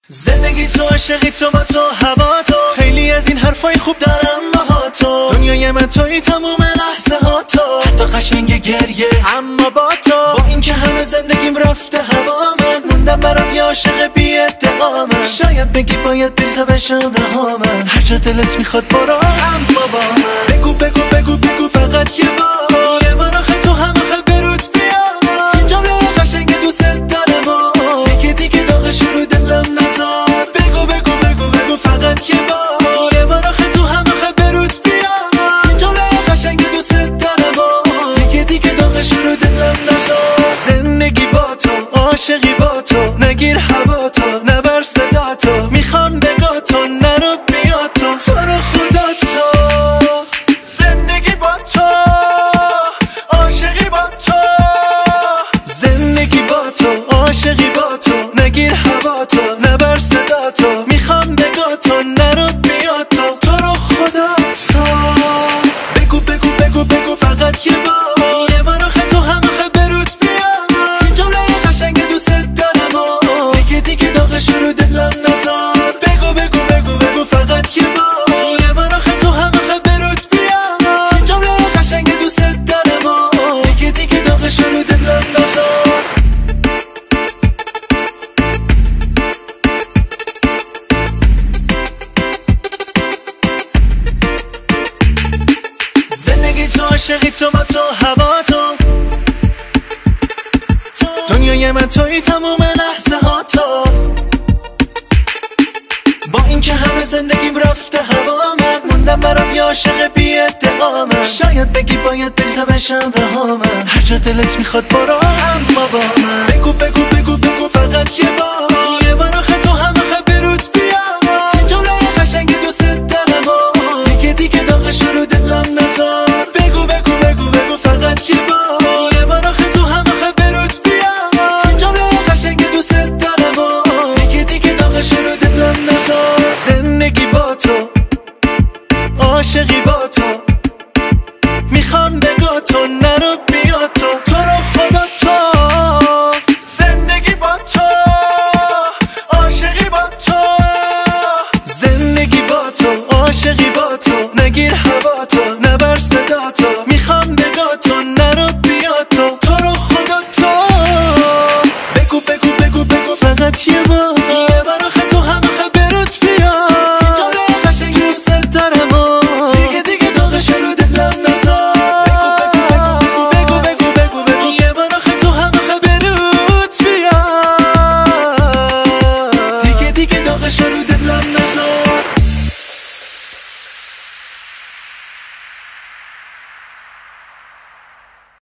زندگی تو، عاشقی تو، با تو، هوا تو، خیلی از این حرفای خوب دارم با تو. دنیای من توی تموم لحظه ها تو، حتی قشنگ گریه اما با تو. با اینکه همه زندگیم رفته هوا، من موندم برات یه عاشق بی ادعا. من شاید بگی باید بیرته بشم رها، من هر جا دلت میخواد برو اما با من. بگو بگو بگو بگو فقط یه بار، یه بار آخه تو هم آخه برود بیا. جمله قشنگ دوست دارم و دیگه داغش رو دلم نزار. بگو بگو بگو بگو فقط یه بار، یه بار آخه تو هم آخه برود بیا. جمله قشنگ دوست دارم و دیگه داغش رو دلم نزار. زندگی با تو، عاشقی با تو، نگیر هوا تو، نبر صدا تو، میخوام نگاه تو، نرو بیا تو رو خدا تو. زندگی با تو، عاشقی با تو، زندگی با تو، عاشقی با تو، نگیر هوا تو، نبر صدا تو، میخوام نگاه تو، نرو بیا تو رو خدا تو. بگو بگو بگو بگو فقط یه بار، یه بار آخه تو هم آخه برود بیا. جمله قشنگ دوست دارم و دیگه داغش رو دلم نزار. بگو بگو بگو بگو فقط یه بار، یه بار آخه تو هم آخه برود بیا. جمله قشنگ دوست دارم و دیگه داغش رو دلم نزار. زندگی تو، عاشقی تو، با تو، هوا تو، دنیای من توی تموم لحظه ها تو. با اینکه همه زندگیم رفته هوا، من موندم برات یه عاشق بی ادعا. من شاید بگی باید بیرته بشم رها، من هر جا دلت میخواد برو